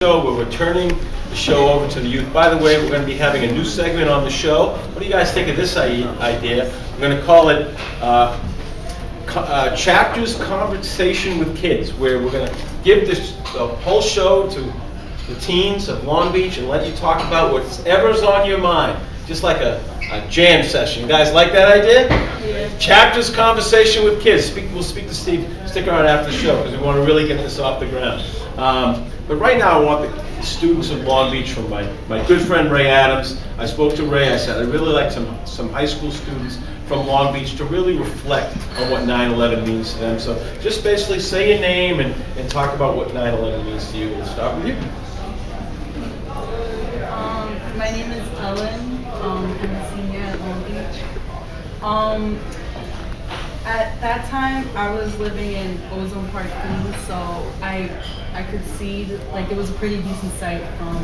We're returning the show over to the youth. By the way, we're going to be having a new segment on the show. What do you guys think of this idea? We're going to call it Chapters Conversation with Kids, where we're going to give this whole show to the teens of Long Beach and let you talk about whatever's on your mind, just like a jam session. You guys like that idea? Yeah. Chapters Conversation with Kids. We'll speak to Steve. Stick around after the show because we want to really get this off the ground. But right now I want the students of Long Beach, from my good friend Ray Adams. I spoke to Ray. I said I'd really like some high school students from Long Beach to really reflect on what 9/11 means to them. So just basically say your name and talk about what 9/11 means to you. We'll start with you. My name is Ellen. I'm a senior at Long Beach. At that time, I was living in Ozone Park, Queens, so I could see like it was a pretty decent sight from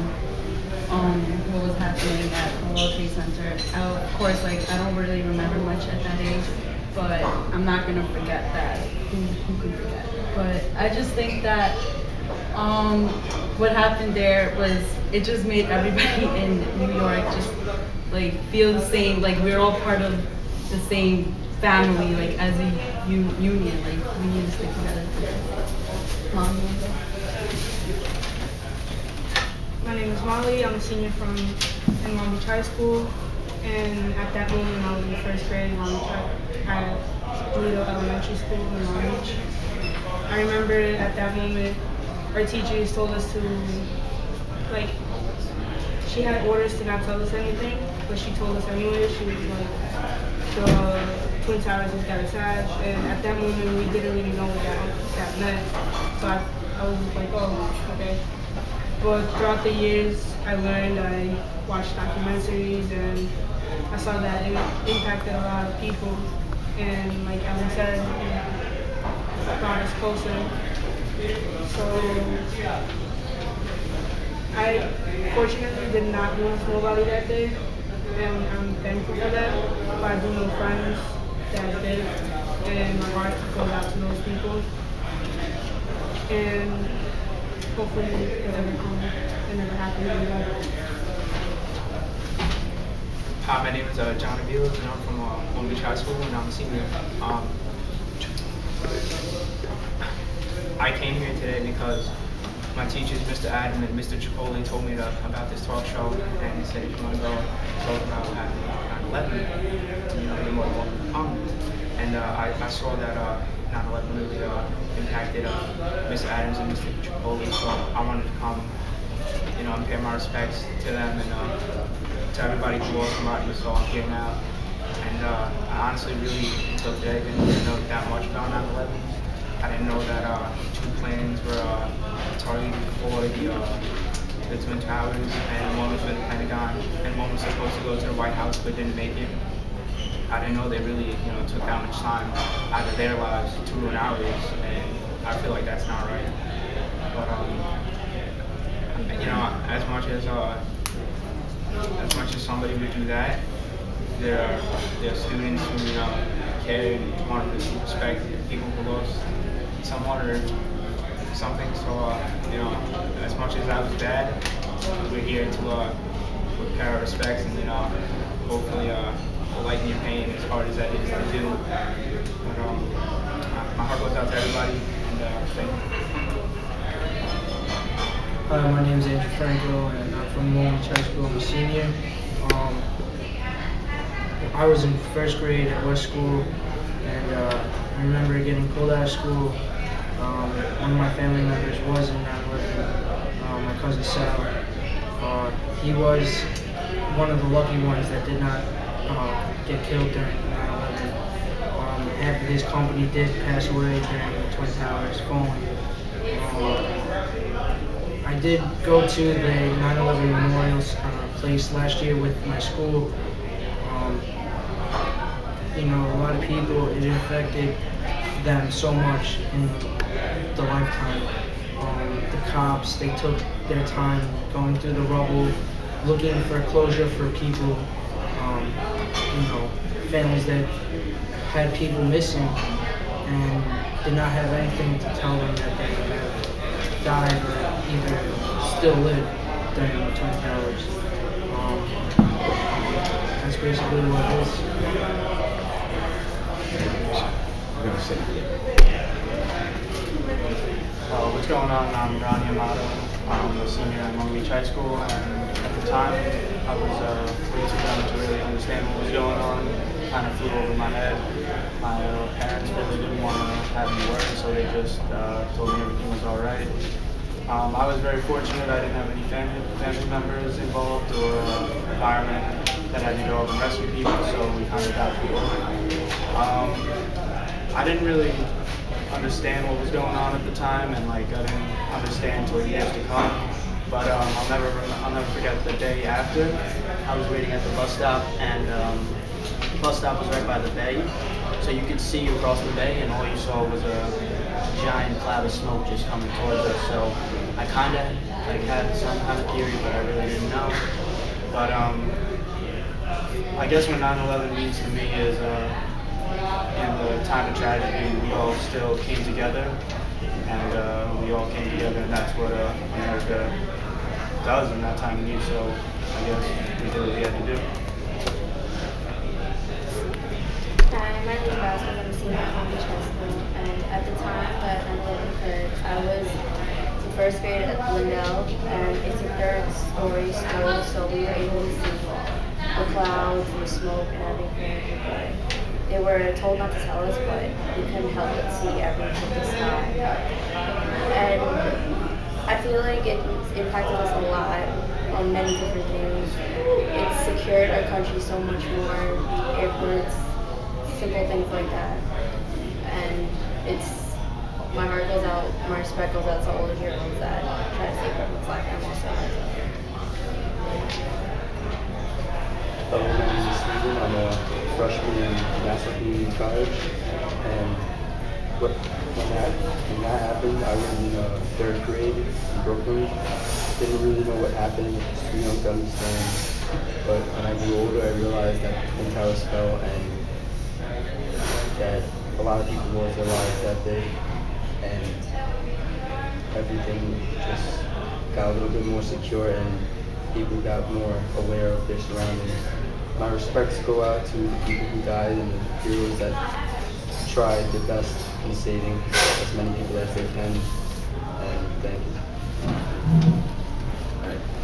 what was happening at the World Trade Center. Of course, like I don't really remember much at that age, but I'm not gonna forget that. Who can forget? But I just think that what happened there was it just made everybody in New York just like feel the same. Like we're all part of the same family, like as a union, like we need to stick together. Mom, my name is Molly. I'm a senior in Long Beach High School, and at that moment I was in first grade in Long Beach at Toledo Elementary School in Long Beach. I remember at that moment our teachers told us to, like, she had orders to not tell us anything, but she told us anyway. She was like, the Twin Towers just got attached, and at that moment we didn't really know what that meant. So I was just like, oh, okay. But throughout the years, I learned, I watched documentaries, and I saw that it impacted a lot of people. And like as I said, it brought us closer. So I fortunately did not lose nobody that day, and I'm thankful for that. But I do know friends that did, and my heart goes out to those people. And hopefully it never happens again. Hi, my name is John Avila, and I'm from Long Beach High School, and I'm a senior. I came here today because my teachers, Mr. Adam and Mr. Chipotle, told me about this talk show, and they said if you want to go talk about 9/11, you're more than welcome to come. And I saw that 9/11 really impacted Mr. Adams and Mr. Chipotle, so I wanted to come, and pay my respects to them and to everybody who lost somebody, so I'm here now. And I honestly really, until today, didn't know that much about 9/11. I didn't know that 2 planes were targeted for the Twin Towers, and one was for the Pentagon, and one was supposed to go to the White House but didn't make it. I didn't know they really, took that much time out of their lives to ruin ours, and I feel like that's not right. But as much as somebody would do that, there are students who care and want to respect people who lost someone or something. So as much as that was bad, we're here to pay our respects and hopefully lighten your pain as hard as that is to do. But my heart goes out to everybody, and thank you. Hi, my name is Andrew Franco, and I'm from Long Beach High School. I'm a senior. I was in first grade at West School, and I remember getting pulled out of school. One of my family members was in 9/11, my cousin Sal. He was one of the lucky ones that did not get killed during 9/11. Half of his company did pass away during the Twin Towers falling. I did go to the 9/11 memorial place last year with my school. A lot of people, it affected them so much in the lifetime. The cops, they took their time going through the rubble, looking for closure for people, families that had people missing and did not have anything to tell them that they have died or either still live during the Twin Towers. That's basically what it is. I'm gonna say What's going on? I'm Ronnie Amato. I'm a senior at Long Beach High School, and at the time, I was way too young to really understand what was going on. Kind of flew over my head. My parents really didn't want to have me work, so they just told me everything was all right. I was very fortunate. I didn't have any family members involved or environment that had to go up and rescue people, so we kind of got through it. I didn't really understand what was going on at the time, and like I didn't understand until years to come. But I'll never forget the day after. I was waiting at the bus stop, and the bus stop was right by the bay, so you could see across the bay, and all you saw was a giant cloud of smoke just coming towards us. So I kind of like had some kind of theory, but I really didn't know. But I guess what 9/11 means to me is in the time of tragedy, we all still came together, and we all came together, and that's what America does in that time of need. So I guess we did what we had to do. Hi, my name is Baskin. I'm a senior at Long Beach High School, and at the time that 9/11 occurred, I was in first grade at Lindell, and it's a third-story school, so we were able to see the clouds and the smoke and everything. But they were told not to tell us, but we couldn't help but see everything in the sky. And I feel like it impacted us a lot on many different things. It secured our country so much more, airports, simple things like that. And my heart goes out, my respect goes out to all the heroes that try to save everyone's life and also myself. Hello, my name is Steven. I'm a freshman in Nassau Community College, and when that happened, I was in third grade in Brooklyn. Didn't really know what happened, too young to understand. But when I grew older, I realized that the Twin Towers fell, and that a lot of people lost their lives that day, and everything just got a little bit more secure, and people got more aware of their surroundings. My respects go out to the people who died and the heroes that tried their best in saving as many people as they can. And thank you.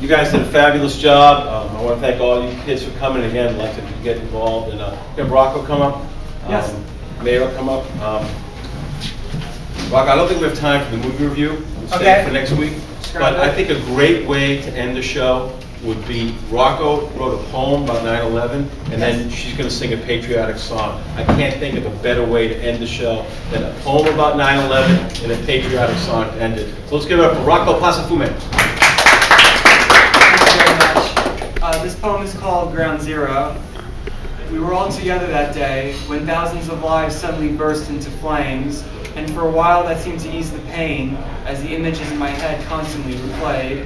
You guys did a fabulous job. I want to thank all you kids for coming. Again, I'd like to get involved. And have Rocco come up. Yes. Mayor come up. Rocco, I don't think we have time for the movie review. We'll save Okay. it for next week. But I think a great way to end the show would be Rocco wrote a poem about 9/11, and then she's going to sing a patriotic song. I can't think of a better way to end the show than a poem about 9/11 and a patriotic song to end it. So let's give it up for Rocco Pasafume. Thank you very much. This poem is called Ground Zero. We were all together that day when thousands of lives suddenly burst into flames, and for a while that seemed to ease the pain as the images in my head constantly replayed.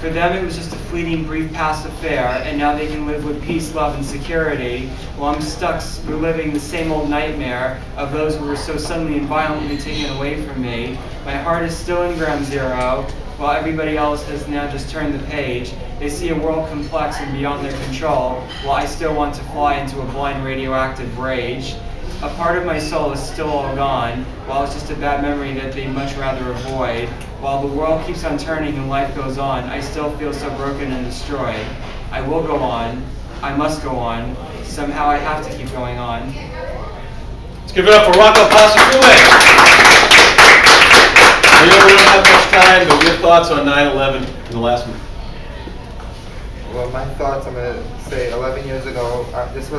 For them it was just a fleeting, brief past affair, and now they can live with peace, love, and security, while I'm stuck reliving the same old nightmare of those who were so suddenly and violently taken away from me. My heart is still in Ground Zero, while everybody else has now just turned the page. They see a world complex and beyond their control, while I still want to fly into a blind radioactive rage. A part of my soul is still all gone, while it's just a bad memory that they'd much rather avoid. While the world keeps on turning and life goes on, I still feel so broken and destroyed. I will go on. I must go on. Somehow I have to keep going on. Let's give it up for Rocco Pasafume. I know we don't have much time, but your thoughts on 9/11 in the last minute. Well, my thoughts, I'm going to say 11 years ago, this is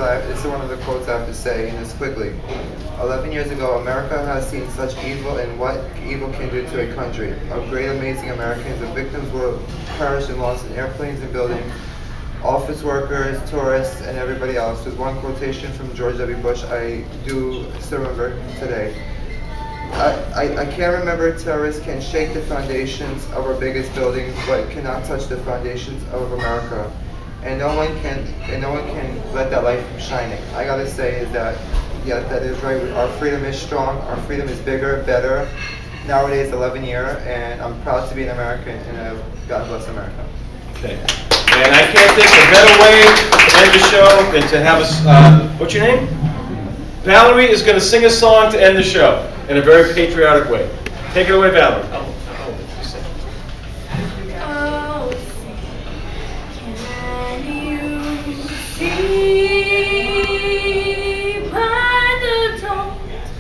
one of the quotes I have to say, and this quickly. 11 years ago, America has seen such evil and what evil can do to a country. Of great, amazing Americans, the victims will perish and lost in airplanes and buildings, office workers, tourists, and everybody else. There's one quotation from George W. Bush I do still remember today. I can't remember terrorists can shake the foundations of our biggest buildings, but cannot touch the foundations of America. And no one can let that light from shining. I gotta say is that, yeah, that is right. Our freedom is strong. Our freedom is bigger, better. nowadays 11 year, and I'm proud to be an American, and God bless America. Okay. And I can't think of a better way to end the show than to have us, what's your name? Valerie is going to sing a song to end the show in a very patriotic way. Take it away, Valerie. Oh, can you see by the dawn's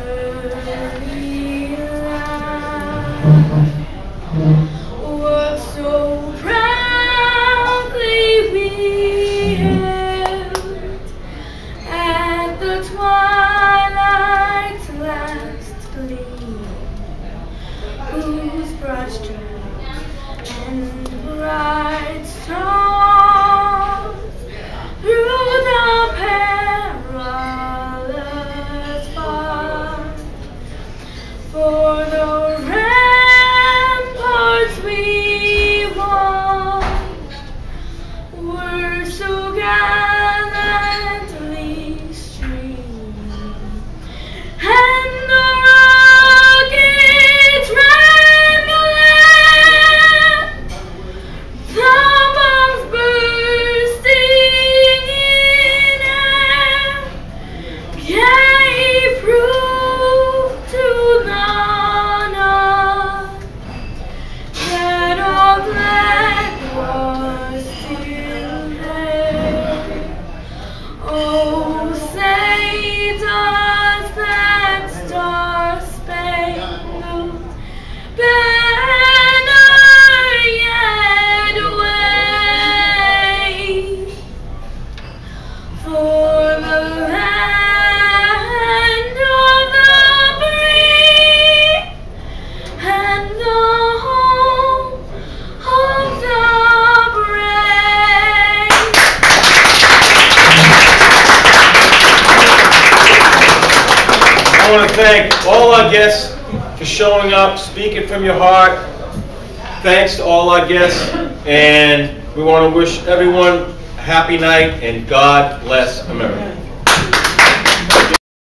early light what so proudly we held at the twilight's last gleam, whose broad stripes and bright stars through the perilous fight, for the ramparts we watched were so gallantly streamed, and the rockets ran glad, the bombs bursting in air gave proof to none that our flag was still there. Oh, say does that star-spangled banner yet wave for the land of the free and the home of the brave? I want to thank all our guests for showing up, speaking from your heart. Thanks to all our guests, and we want to wish everyone a happy night, and God bless America.